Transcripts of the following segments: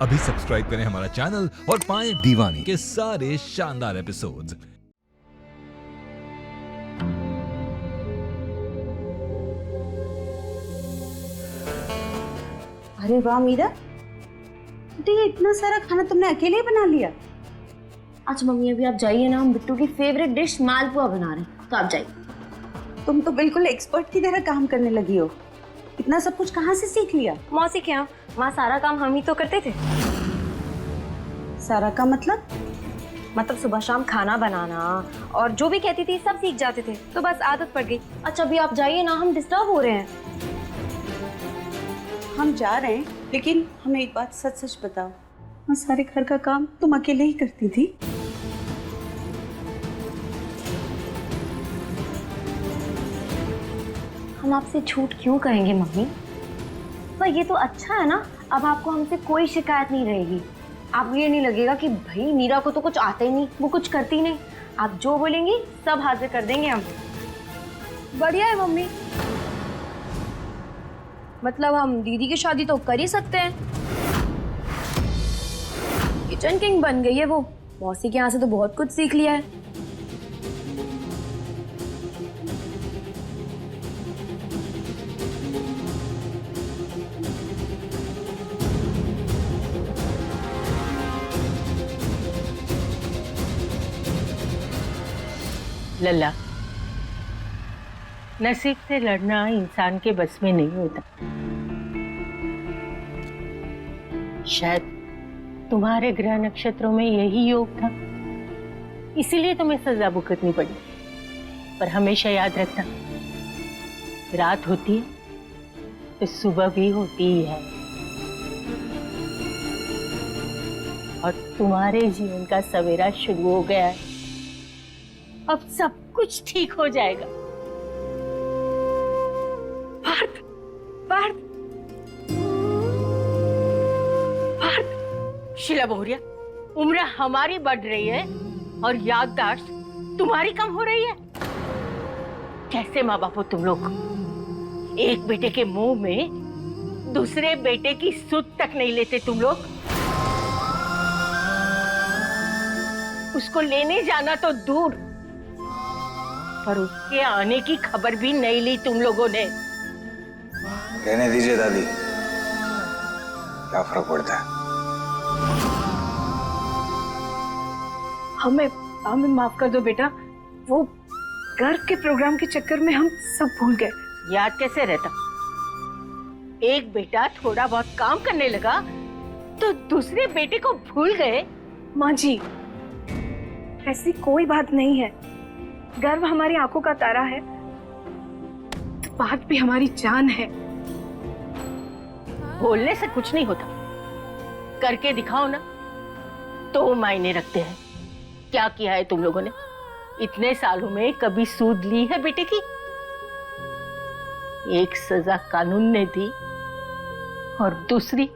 अभी सब्सक्राइब करें हमारा चैनल और पाएं दीवानी के सारे शानदार एपिसोड्स। अरे वाह मीरा, ये इतना सारा खाना तुमने अकेले ही बना लिया? अच्छा मम्मी अभी आप जाइए ना, हम बिट्टू की फेवरेट डिश मालपुआ बना रहे हैं, तो आप जाइए। तुम तो बिल्कुल एक्सपर्ट की तरह काम करने लगी हो। इतना सब कुछ कहाँ से सीख लिया? मौसी के यहाँ, वहाँ सारा काम हम ही तो करते थे। सारा का मतलब? मतलब सुबह शाम खाना बनाना और जो भी कहती थी सब सीख जाते थे, तो बस आदत पड़ गई। अच्छा अभी आप जाइए ना, हम डिस्टर्ब हो रहे हैं। हम जा रहे हैं, लेकिन हमें एक बात सच सच बताओ, वहाँ सारे घर का काम तुम अकेले ही करती थी? हम आपसे झूठ क्यों कहेंगे मम्मी? पर ये तो अच्छा है ना, अब आपको हमसे कोई शिकायत नहीं रहेगी। आपको ये नहीं लगेगा कि भाई मीरा को तो कुछ आता ही नहीं, वो कुछ करती नहीं। आप जो बोलेंगी सब हाजिर कर देंगे हम। बढ़िया है मम्मी, मतलब हम दीदी की शादी तो कर ही सकते हैं। किचन किंग बन गई है वो, मौसी के यहाँ से तो बहुत कुछ सीख लिया है। लल्ला, नसीब से लड़ना इंसान के बस में नहीं होता। शायद तुम्हारे ग्रह नक्षत्रों में यही योग था, इसीलिए तुम्हें सजा भुगतनी पड़ी। पर हमेशा याद रखना, रात होती है तो सुबह भी होती ही है, और तुम्हारे जीवन का सवेरा शुरू हो गया है। अब सब कुछ ठीक हो जाएगा। पार्थ, पार्थ, पार्थ। शीला बहुरिया, उम्र हमारी बढ़ रही है और याददाश्त तुम्हारी कम हो रही है। कैसे माँ बाप हो तुम लोग? एक बेटे के मुंह में दूसरे बेटे की सुध तक नहीं लेते तुम लोग। उसको लेने जाना तो दूर, पर उसके आने की खबर भी नहीं ली तुम लोगों ने। कहने दीजिए दादी, क्या फर्क पड़ता है? हमें माफ कर दो बेटा, वो घर के प्रोग्राम के चक्कर में हम सब भूल गए। याद कैसे रहता? एक बेटा थोड़ा बहुत काम करने लगा तो दूसरे बेटे को भूल गए। माँ जी, ऐसी कोई बात नहीं है। गर्व हमारी आंखों का तारा है, तो बात भी हमारी जान है। बोलने से कुछ नहीं होता, करके दिखाओ ना, तो मायने रखते हैं। क्या किया है तुम लोगों ने? इतने सालों में कभी सूद ली है बेटे की? एक सजा कानून ने दी और दूसरी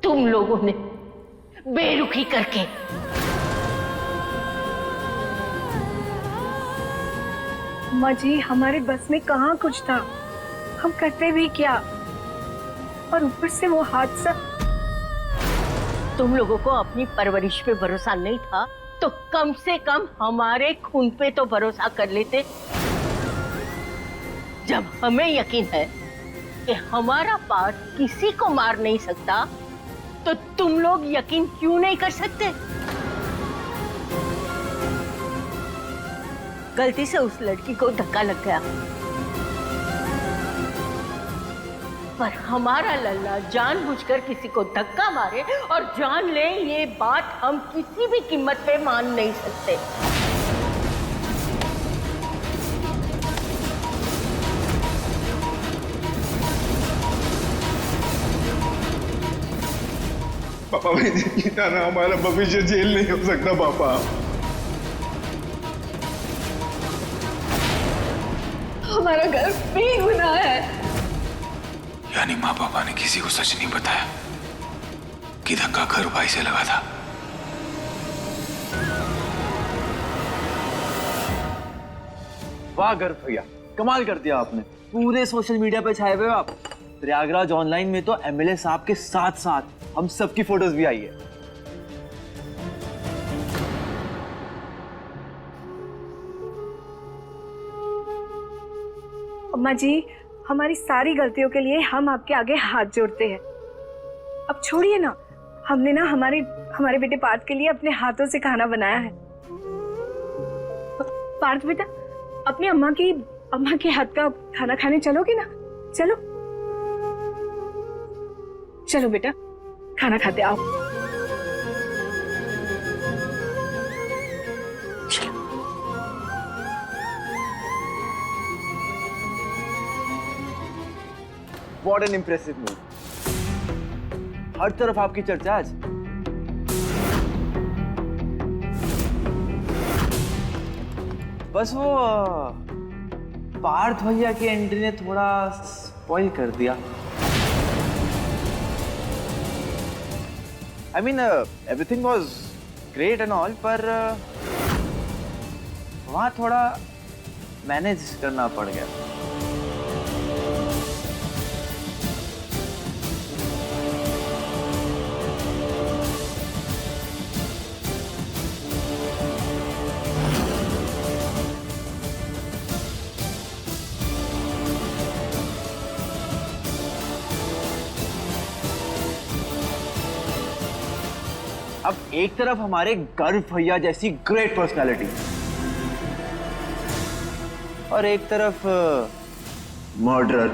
तुम लोगों ने बेरुखी करके। माँ जी, हमारे बस में कहाँ कुछ था, हम करते भी क्या, और ऊपर से वो हादसा। तुम लोगों को अपनी परवरिश पे भरोसा नहीं था तो कम से कम हमारे खून पे तो भरोसा कर लेते। जब हमें यकीन है कि हमारा पार्ट किसी को मार नहीं सकता, तो तुम लोग यकीन क्यों नहीं कर सकते? गलती से उस लड़की को धक्का लग गया, पर हमारा लल्ला जानबूझकर किसी को धक्का मारे और जान ले, ये बात हम किसी भी कीमत पे मान नहीं सकते। पापा, मैंने किया ना, हमारा भविष्य जेल नहीं हो सकता पापा। हमारा घर बेगुनाह है। यानी माँ पापा ने किसी को सच नहीं बताया कि धक्का घर भाई से लगा था? वाह गर्व भैया, कमाल कर दिया आपने। पूरे सोशल मीडिया पे छाए हुए हो आप। प्रयागराज ऑनलाइन में तो एमएलए साहब के साथ साथ हम सबकी फोटोज भी आई है। अम्मा जी, हमारी सारी गलतियों के लिए हम आपके आगे हाथ जोड़ते हैं। अब छोड़िए ना, हमने ना हमारे बेटे पार्थ के लिए अपने हाथों से खाना बनाया है। पार्थ बेटा, अपनी अम्मा के हाथ का खाना खाने चलोगे ना? चलो चलो बेटा, खाना खाते आओ। What an impressive move. हर तरफ आपकी चर्चा आज। बस वो पार्थ भैया की एंट्री ने थोड़ा स्पॉइल कर दिया। I mean, everything was great and all, पर वहाँ थोड़ा मैनेज करना पड़ गया। अब एक तरफ हमारे गर्व भैया जैसी ग्रेट पर्सनालिटी और एक तरफ मर्डरर।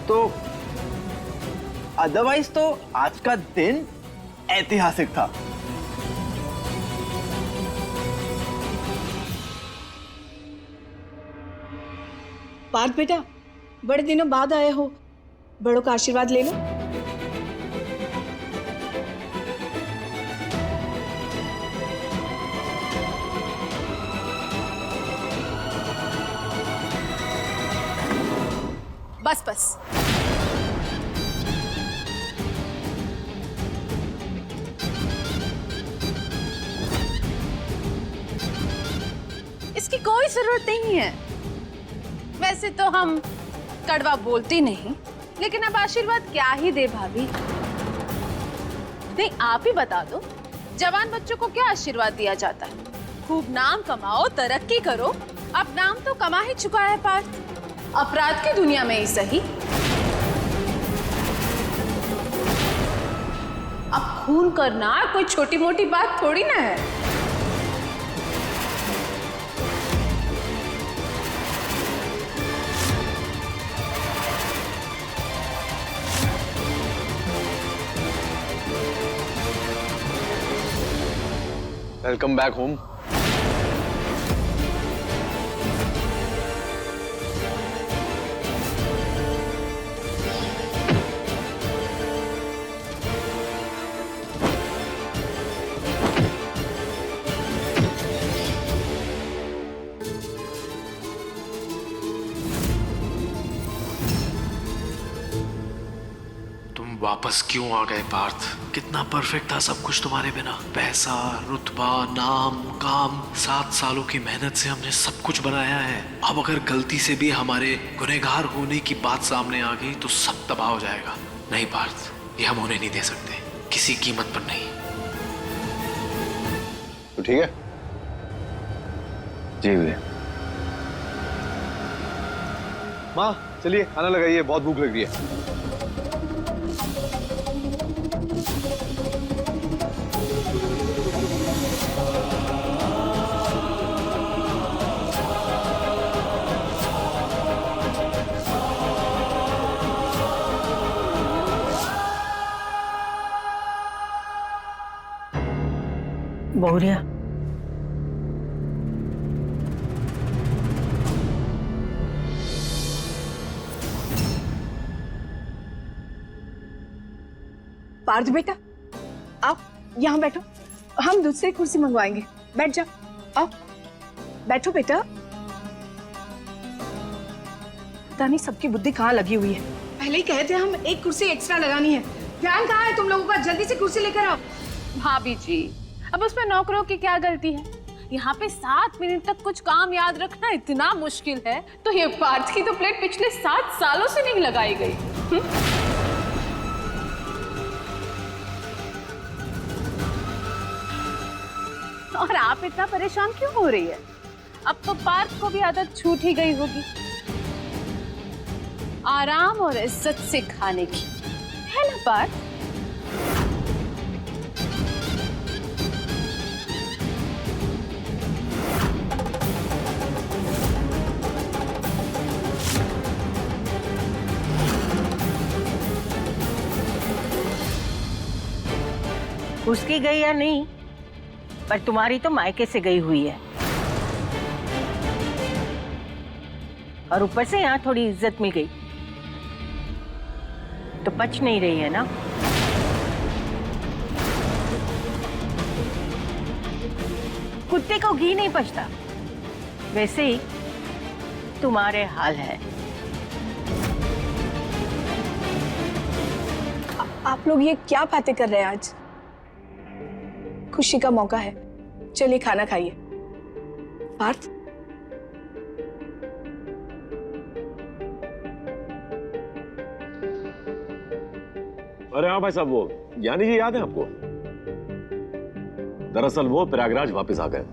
तो अदरवाइज तो आज का दिन ऐतिहासिक था। पार्थ बेटा, बड़े दिनों बाद आए हो, बड़ों का आशीर्वाद ले लो। बस बस, इसकी कोई जरूरत नहीं है। वैसे तो हम कड़वा बोलती नहीं, लेकिन अब आशीर्वाद क्या ही दे भाभी। नहीं, आप ही बता दो, जवान बच्चों को क्या आशीर्वाद दिया जाता है? खूब नाम कमाओ, तरक्की करो। अब नाम तो कमा ही चुका है पार्थ, अपराध की दुनिया में ही सही। अब खून करना कोई छोटी मोटी बात थोड़ी ना है। Welcome back home. वापस क्यों आ गए पार्थ? कितना परफेक्ट था सब कुछ तुम्हारे बिना। पैसा, रुतबा, नाम, काम, 7 सालों की मेहनत से हमने सब कुछ बनाया है। अब अगर गलती से भी हमारे गुनहगार होने की बात सामने आ गई तो सब तबाह हो जाएगा। नहीं पार्थ, ये हम होने नहीं दे सकते, किसी कीमत पर नहीं। तो ठीक है जी भैया। माँ चलिए खाना लगाइए, बहुत भूख लग रही है। बहुरिया, पार्थ बेटा, आप यहाँ बैठो, हम दूसरी कुर्सी मंगवाएंगे। बैठ जाओ, आओ बैठो बेटा। पता नहीं सबकी बुद्धि कहाँ लगी हुई है। पहले ही कहे थे हम एक कुर्सी एक्स्ट्रा लगानी है। ध्यान कहाँ है तुम लोगों का? जल्दी से कुर्सी लेकर आओ। भाभी जी, अब उसमें नौकरों की क्या गलती है? यहाँ पे 7 मिनट तक कुछ काम याद रखना इतना मुश्किल है, तो ये पार्थ की तो प्लेट पिछले 7 सालों से नहीं लगाई गई। और आप इतना परेशान क्यों हो रही है? अब तो पार्थ को भी आदत छूट ही गई होगी आराम और इज्जत से खाने की, है ना पार्थ? उसकी गई या नहीं, पर तुम्हारी तो मायके से गई हुई है, और ऊपर से यहाँ थोड़ी इज्जत मिल गई तो पच नहीं रही है ना। कुत्ते को घी नहीं पचता, वैसे ही तुम्हारे हाल है। आप लोग ये क्या बातें कर रहे हैं? आज खुशी का मौका है, चलिए खाना खाइए। पार्थ, अरे हाँ भाई साहब, वो यानी जी याद है आपको? दरअसल वो प्रयागराज वापस आ गए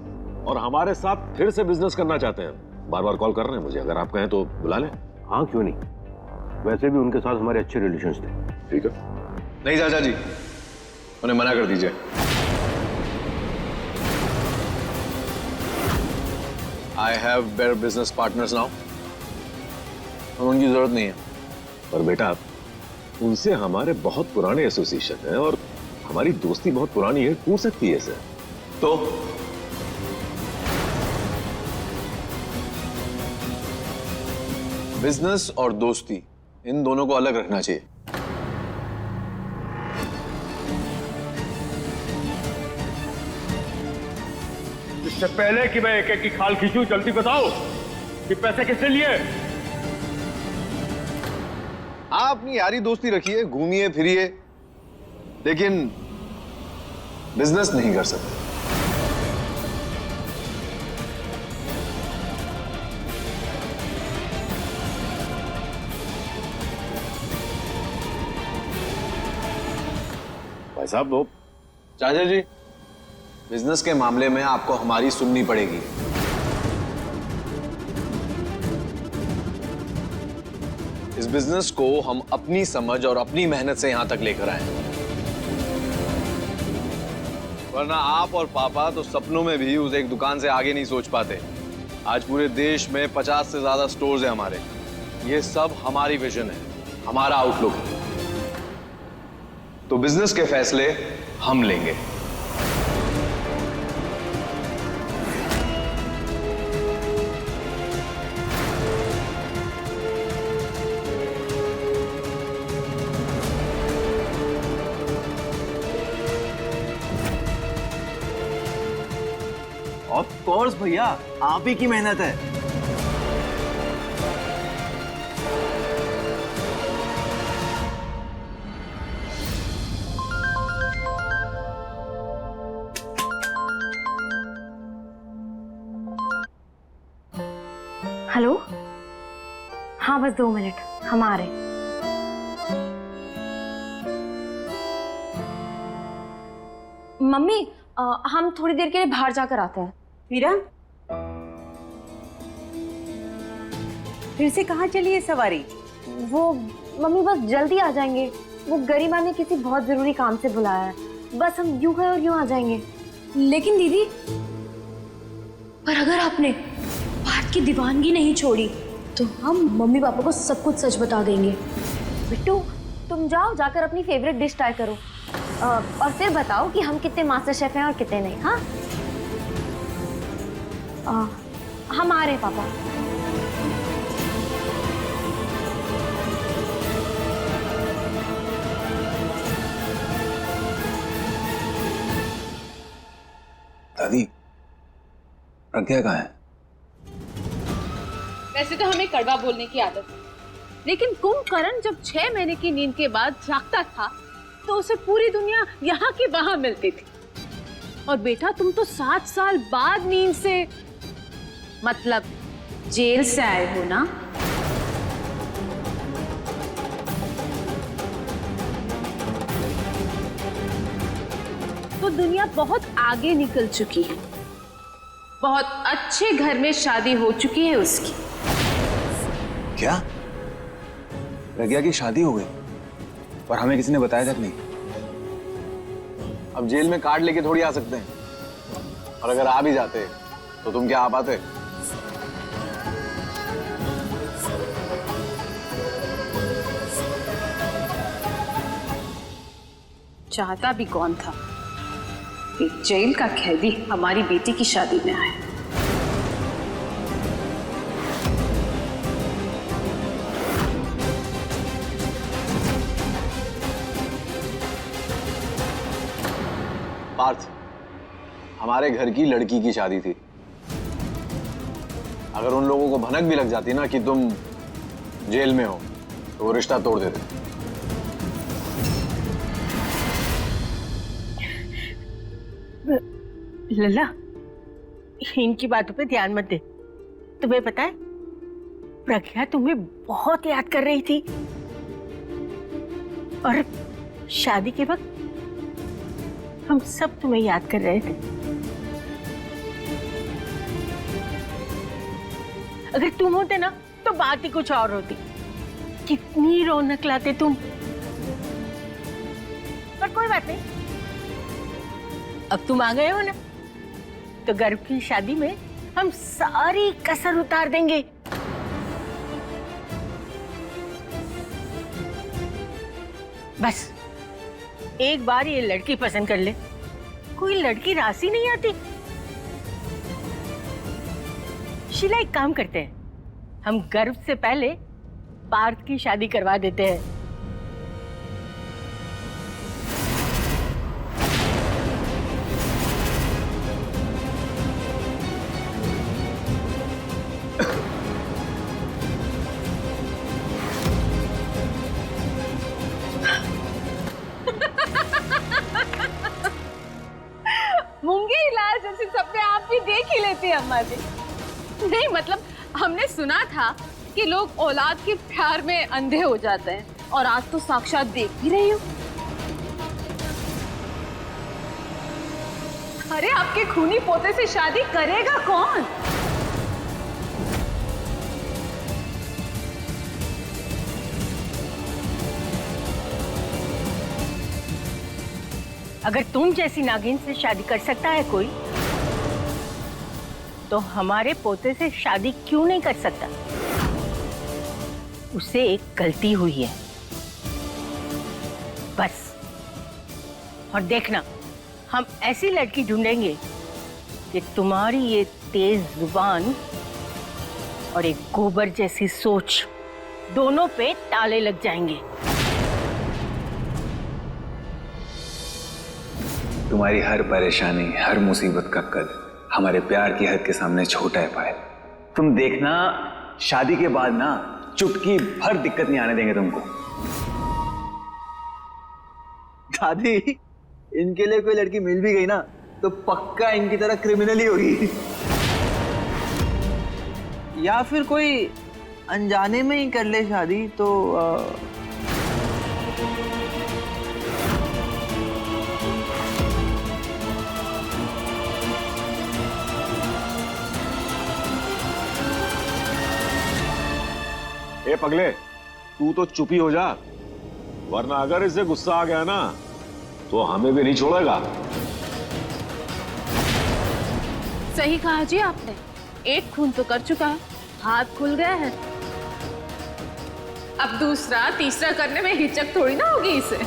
और हमारे साथ फिर से बिजनेस करना चाहते हैं। बार बार कॉल कर रहे हैं मुझे, अगर आप कहें तो बुला लें। हाँ क्यों नहीं, वैसे भी उनके साथ हमारे अच्छे रिलेशंस थे। ठीक है। नहीं चाचा जी, उन्हें मना कर दीजिए। I have better business partners now, और उनकी जरूरत नहीं है। पर बेटा, उनसे हमारे बहुत पुराने एसोसिएशन है और हमारी दोस्ती बहुत पुरानी है, टूट सकती है इसे। तो बिजनेस और दोस्ती, इन दोनों को अलग रखना चाहिए। इससे पहले कि मैं एक एक की खाल खींचूं, जल्दी बताओ कि पैसे किससे लिए? आप अपनी यारी दोस्ती रखिए, घूमिए फिरिए, लेकिन बिजनेस नहीं कर सकते। भाई साहब, वो चाचा जी, बिजनेस के मामले में आपको हमारी सुननी पड़ेगी। इस बिजनेस को हम अपनी समझ और अपनी मेहनत से यहां तक लेकर आए, वरना आप और पापा तो सपनों में भी उस एक दुकान से आगे नहीं सोच पाते। आज पूरे देश में 50 से ज्यादा स्टोर्स हैं हमारे। ये सब हमारी विजन है, हमारा आउटलुक है। तो बिजनेस के फैसले हम लेंगे। ऑफ कोर्स भैया, आप ही की मेहनत है। हेलो, हाँ बस 2 मिनट, हम आ रहे। मम्मी, हम थोड़ी देर के लिए बाहर जाकर आते हैं। मीरा, फिर से कहाँ चली है सवारी? वो मम्मी बस जल्दी आ जाएंगे, वो गरिमा ने किसी बहुत जरूरी काम से बुलाया है, बस हम यूं है और यूं आ जाएंगे। लेकिन दीदी, पर अगर आपने पार्थ की दीवानगी नहीं छोड़ी तो हम मम्मी पापा को सब कुछ सच बता देंगे। बिट्टू, तुम जाओ, जाकर अपनी फेवरेट डिश ट्राई करो और फिर बताओ कि हम कितने मास्टर शेफ हैं और कितने नहीं। हाँ, हम आ रहे हैं पापा। दादी, प्रज्ञा कहाँ है? वैसे तो हमें कड़वा बोलने की आदत है, लेकिन कुंभकर्ण जब 6 महीने की नींद के बाद जागता था तो उसे पूरी दुनिया यहाँ की वहां मिलती थी। और बेटा तुम तो 7 साल बाद नींद से, मतलब जेल से आए हो ना? तो दुनिया बहुत आगे निकल चुकी है, बहुत अच्छे घर में शादी हो चुकी है उसकी। क्या? प्रज्ञा की शादी हो गई और हमें किसी ने बताया तक नहीं? अब जेल में कार्ड लेके थोड़ी आ सकते हैं, और अगर आ भी जाते तो तुम क्या आ पाते? चाहता भी कौन था कि जेल का कैदी हमारी बेटी की शादी में आए। पार्थ, हमारे घर की लड़की की शादी थी। अगर उन लोगों को भनक भी लग जाती ना कि तुम जेल में हो तो वो रिश्ता तोड़ देते। लल्ला, इनकी बातों पे ध्यान मत दे। तुम्हें पता है प्रज्ञा तुम्हें बहुत याद कर रही थी, और शादी के वक्त हम सब तुम्हें याद कर रहे थे। अगर तुम होते ना तो बात ही कुछ और होती। कितनी रौनक लाते तुम। पर कोई बात नहीं, अब तुम आ गए हो ना, तो गर्व की शादी में हम सारी कसर उतार देंगे। बस एक बार ये लड़की पसंद कर ले, कोई लड़की रासी नहीं आती। शीला, एक काम करते हैं, हम गर्व से पहले पार्थ की शादी करवा देते हैं। मूंगे इलाज जैसे सपने आप भी देख ही लेते हैं अम्मा जी। नहीं मतलब हमने सुना था कि लोग औलाद के प्यार में अंधे हो जाते हैं, और आज तो साक्षात देख भी रही हूँ। अरे आपके खूनी पोते से शादी करेगा कौन? अगर तुम जैसी नागिन से शादी कर सकता है कोई, तो हमारे पोते से शादी क्यों नहीं कर सकता? उसे एक गलती हुई है बस। और देखना, हम ऐसी लड़की ढूंढेंगे कि तुम्हारी ये तेज जुबान और एक गोबर जैसी सोच दोनों पे ताले लग जाएंगे। तुम्हारी हर परेशानी, हर मुसीबत का कद हमारे प्यार की हद के सामने छोटा है पायल। तुम देखना, शादी के बाद ना चुटकी भर दिक्कत नहीं आने देंगे तुमको। दादी, इनके लिए कोई लड़की मिल भी गई ना तो पक्का इनकी तरह क्रिमिनल ही होगी, या फिर कोई अनजाने में ही कर ले शादी तो ए पगले, तू तो चुप ही हो जा, वरना अगर इसे गुस्सा आ गया ना तो हमें भी नहीं छोड़ेगा। सही कहा जी आपने, एक खून तो कर चुका है, हाथ खुल गया है। अब दूसरा तीसरा करने में हिचक थोड़ी ना होगी इसे।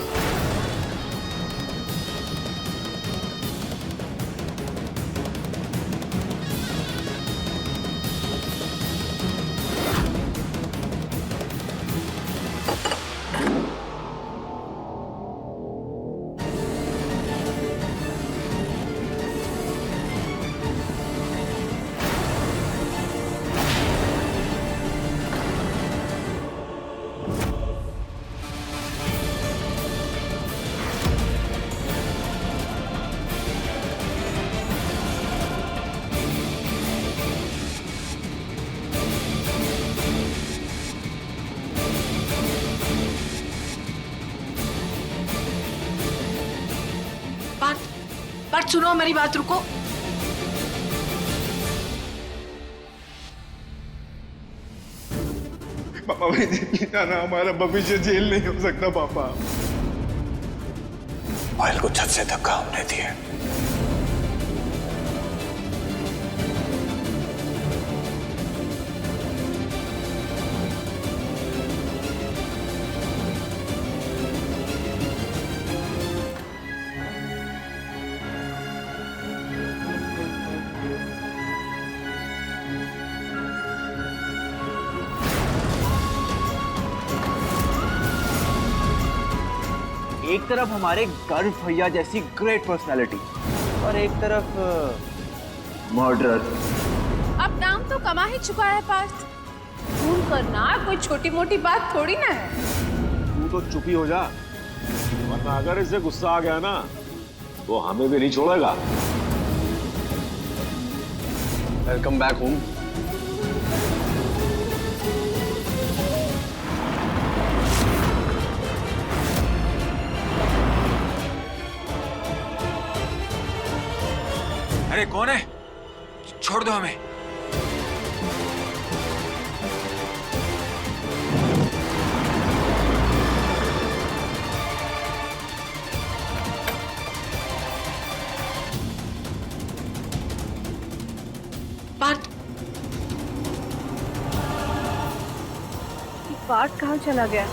पार्थ सुनो मेरी बात, रुको। पापा वैद्य जाना हमारा भविष्य जेल नहीं हो सकता पापा। पायल को छत से धक्का हमने दिया। एक तरफ हमारे गर्व भैया जैसी ग्रेट पर्सनालिटी और एक तरफ मर्डरर। अब नाम तो कमा ही चुका है पार्थ। खून करना कोई छोटी मोटी बात थोड़ी ना है। तू तो चुप ही हो जा, वरना अगर इसे गुस्सा आ गया ना तो हमें भी नहीं छोड़ेगा। Welcome back home. अरे कौन है? छोड़ दो हमें। पार्थ, पार्थ कहाँ चला गया?